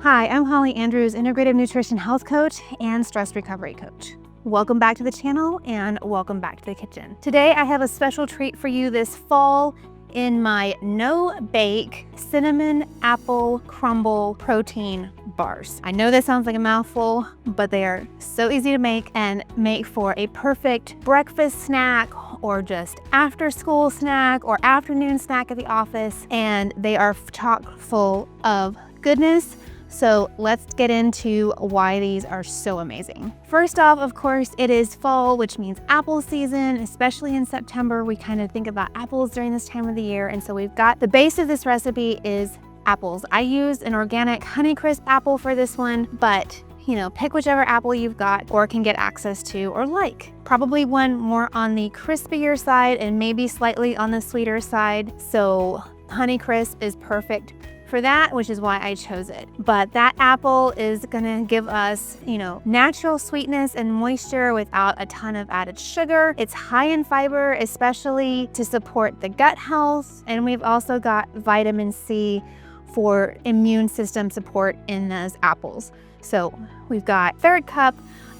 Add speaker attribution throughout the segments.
Speaker 1: Hi, I'm Holly Andrews, Integrative Nutrition Health Coach and Stress Recovery Coach. Welcome back to the channel and welcome back to the kitchen. Today I have a special treat for you this fall in my no-bake cinnamon apple crumble protein bars. I know this sounds like a mouthful, but they are so easy to make and make for a perfect breakfast snack or just after school snack or afternoon snack at the office. And they are chock full of goodness. So let's get into why these are so amazing. First off, of course, it is fall, which means apple season, especially in September. We kind of think about apples during this time of the year. And so we've got the base of this recipe is apples. I used an organic Honeycrisp apple for this one, but pick whichever apple you've got or can get access to or like. Probably one more on the crispier side and maybe slightly on the sweeter side. So Honeycrisp is perfect for that, which is why I chose it. But that apple is gonna give us, natural sweetness and moisture without a ton of added sugar. It's high in fiber, especially to support the gut health. And we've also got vitamin C for immune system support in those apples. So we've got 1/3 cup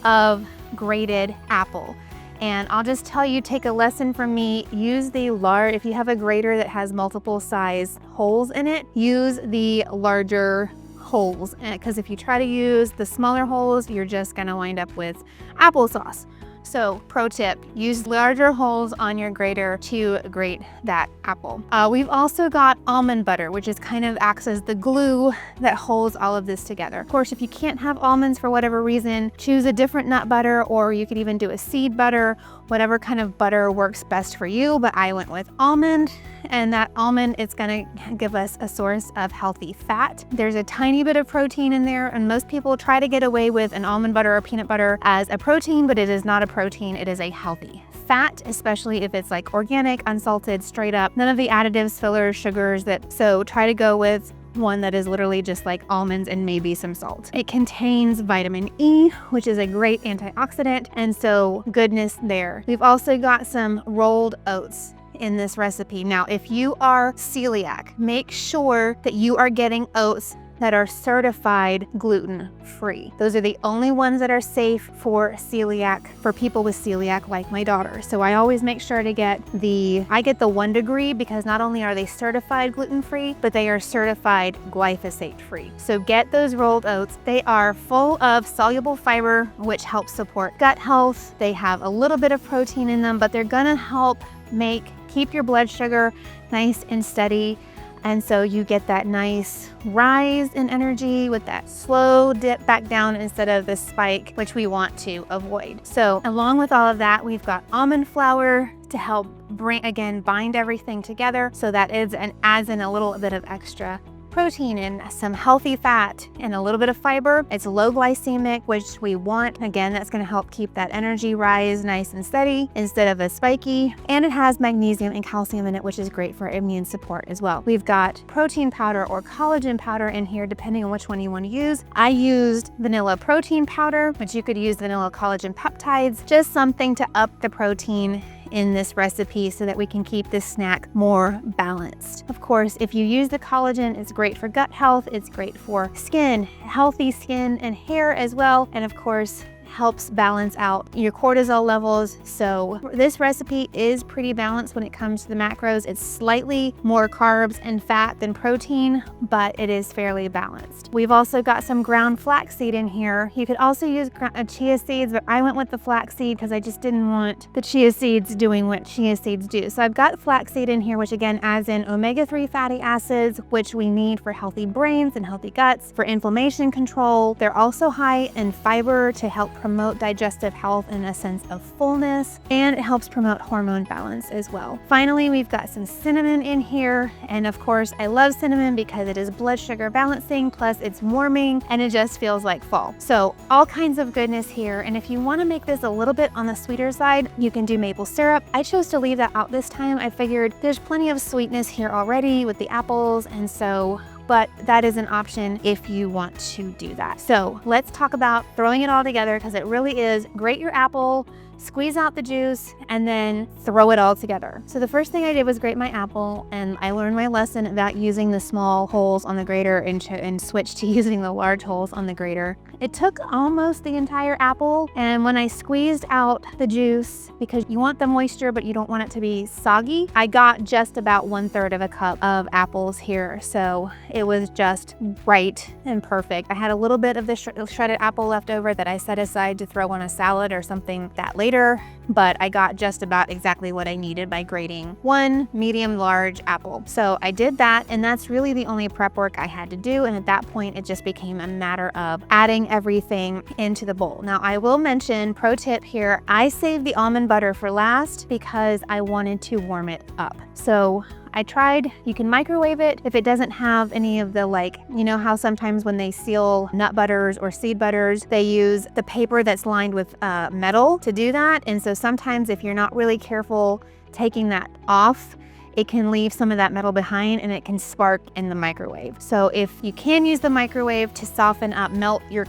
Speaker 1: of grated apple. And I'll just tell you, take a lesson from me, use the large, if you have a grater that has multiple size holes in it, use the larger holes. Because if you try to use the smaller holes, you're just gonna wind up with applesauce. So pro tip, use larger holes on your grater to grate that apple. We've also got almond butter, which is kind of acts as the glue that holds all of this together. Of course, if you can't have almonds for whatever reason, choose a different nut butter, or you could even do a seed butter, whatever kind of butter works best for you. But I went with almond, and that almond, it's gonna give us a source of healthy fat. There's a tiny bit of protein in there, and most people try to get away with an almond butter or peanut butter as a protein, but it is not a protein, it is a healthy fat, especially if it's like organic, unsalted, straight up, none of the additives, fillers, sugars so try to go with one that is literally just like almonds and maybe some salt. It contains vitamin E, which is a great antioxidant, and so goodness there. We've also got some rolled oats in this recipe. Now, if you are celiac, make sure that you are getting oats that are certified gluten-free. Those are the only ones that are safe for people with celiac like my daughter. So I always make sure to get the 1 degree, because not only are they certified gluten-free, but they are certified glyphosate-free. So get those rolled oats. They are full of soluble fiber, which helps support gut health. They have a little bit of protein in them, but they're gonna help keep your blood sugar nice and steady. And so you get that nice rise in energy with that slow dip back down instead of the spike, which we want to avoid. So along with all of that, we've got almond flour to help bind everything together. So that adds in a little bit of extra protein and some healthy fat and a little bit of fiber. It's low glycemic, which we want. Again, that's going to help keep that energy rise nice and steady instead of a spiky. And it has magnesium and calcium in it, which is great for immune support as well. We've got protein powder or collagen powder in here, depending on which one you want to use. I used vanilla protein powder, but you could use vanilla collagen peptides, just something to up the protein in this recipe so that we can keep this snack more balanced. Of course, if you use the collagen, it's great for gut health, it's great for skin, healthy skin and hair as well, and of course, helps balance out your cortisol levels. So this recipe is pretty balanced when it comes to the macros. It's slightly more carbs and fat than protein, but it is fairly balanced. We've also got some ground flaxseed in here. You could also use chia seeds, but I went with the flaxseed because I just didn't want the chia seeds doing what chia seeds do. So I've got flaxseed in here, which again adds in omega-3 fatty acids, which we need for healthy brains and healthy guts, for inflammation control. They're also high in fiber to help promote digestive health and a sense of fullness, and it helps promote hormone balance as well. Finally, we've got some cinnamon in here, and of course I love cinnamon because it is blood sugar balancing, plus it's warming, and it just feels like fall. So all kinds of goodness here, and if you want to make this a little bit on the sweeter side, you can do maple syrup. I chose to leave that out this time. I figured there's plenty of sweetness here already with the apples, and so but that is an option if you want to do that. So let's talk about throwing it all together, because it really is grate your apple, squeeze out the juice, and then throw it all together. So the first thing I did was grate my apple, and I learned my lesson about using the small holes on the grater and switched to using the large holes on the grater. It took almost the entire apple, and when I squeezed out the juice, because you want the moisture but you don't want it to be soggy, I got just about 1/3 of a cup of apples here. So it was just right and perfect. I had a little bit of the shredded apple left over that I set aside to throw on a salad or something that later, but I got just about exactly what I needed by grating one medium large apple. So I did that, and that's really the only prep work I had to do. And at that point, it just became a matter of adding everything into the bowl. Now I will mention, pro tip here, I saved the almond butter for last because I wanted to warm it up. So I tried, you can microwave it if it doesn't have any of the, like, you know how sometimes when they seal nut butters or seed butters, they use the paper that's lined with metal to do that. And so sometimes if you're not really careful taking that off, it can leave some of that metal behind and it can spark in the microwave. So if you can use the microwave to soften up, melt your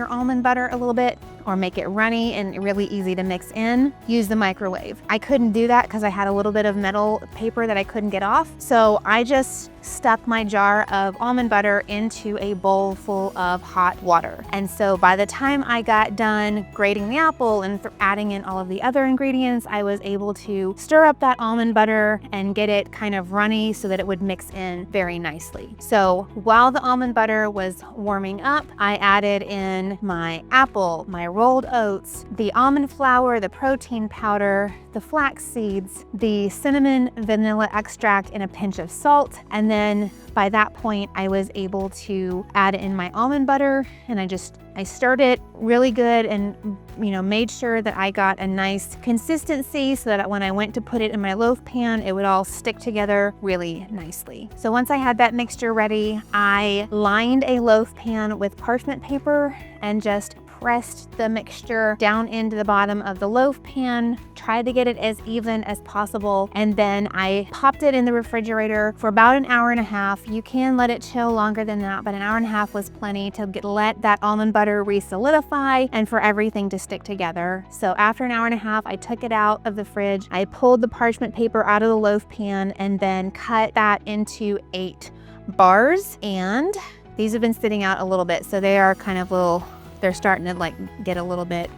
Speaker 1: almond butter a little bit, or make it runny and really easy to mix in, use the microwave. I couldn't do that because I had a little bit of metal paper that I couldn't get off. So I just stuck my jar of almond butter into a bowl full of hot water. And so by the time I got done grating the apple and adding in all of the other ingredients, I was able to stir up that almond butter and get it kind of runny so that it would mix in very nicely. So while the almond butter was warming up, I added in my apple, my rolled oats, the almond flour, the protein powder, the flax seeds, the cinnamon vanilla extract, and a pinch of salt. And then by that point, I was able to add in my almond butter, and I stirred it really good and made sure that I got a nice consistency so that when I went to put it in my loaf pan, it would all stick together really nicely. So once I had that mixture ready, I lined a loaf pan with parchment paper and just pressed the mixture down into the bottom of the loaf pan, tried to get it as even as possible, and then I popped it in the refrigerator for about 1.5 hours. You can let it chill longer than that, but 1.5 hours was plenty to let that almond butter re-solidify and for everything to stick together. So after 1.5 hours, I took it out of the fridge, I pulled the parchment paper out of the loaf pan, and then cut that into 8 bars. And these have been sitting out a little bit, so they are kind of they're starting to get a little bit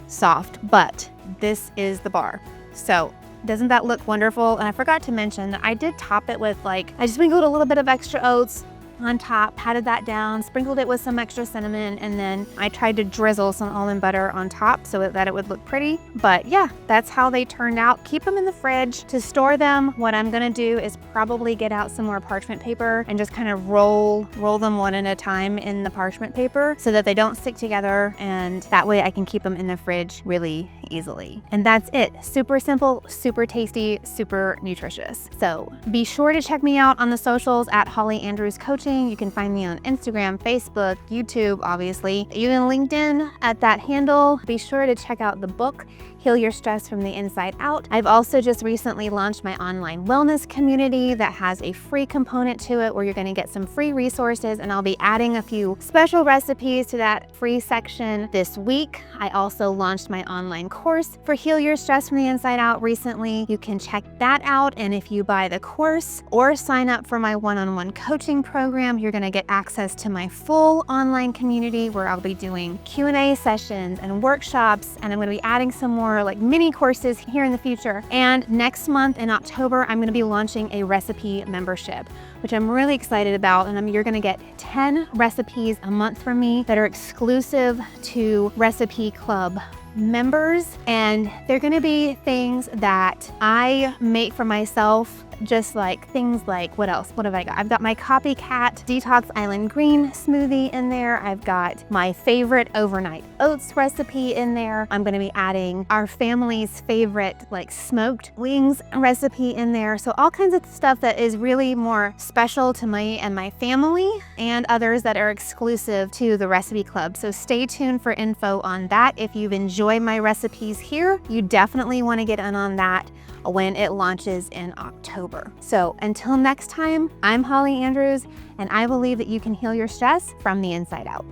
Speaker 1: soft, but this is the bar. So doesn't that look wonderful? And I forgot to mention that I did top it with I just sprinkled a little bit of extra oats on top, patted that down, sprinkled it with some extra cinnamon, and then I tried to drizzle some almond butter on top so that it would look pretty. But yeah, that's how they turned out. Keep them in the fridge. To store them, what I'm gonna do is probably get out some more parchment paper and just kind of roll them one at a time in the parchment paper so that they don't stick together, and that way I can keep them in the fridge really easily. And that's it. Super simple, super tasty, super nutritious. So be sure to check me out on the socials at Holly Andrews Coaching. You can find me on Instagram, Facebook, YouTube, obviously, even LinkedIn at that handle. Be sure to check out the book, Heal Your Stress from the Inside Out. I've also just recently launched my online wellness community that has a free component to it where you're going to get some free resources, and I'll be adding a few special recipes to that free section this week. I also launched my online course for Heal Your Stress from the Inside Out recently. You can check that out, and if you buy the course or sign up for my one-on-one coaching program, you're going to get access to my full online community where I'll be doing Q&A sessions and workshops, and I'm going to be adding some more mini courses here in the future. And next month in October, I'm going to be launching a recipe membership, which I'm really excited about. And you're going to get 10 recipes a month from me that are exclusive to Recipe Club members. And they're going to be things that I make for myself, just things like, what else? What have I got? I've got my Copycat Detox Island Green smoothie in there. I've got my favorite overnight oats recipe in there. I'm going to be adding our family's favorite smoked wings recipe in there. So all kinds of stuff that is really more special to me and my family, and others that are exclusive to the Recipe Club. So stay tuned for info on that. If you've enjoyed my recipes here, you definitely want to get in on that when it launches in October. So until next time, I'm Holly Andrews, and I believe that you can heal your stress from the inside out.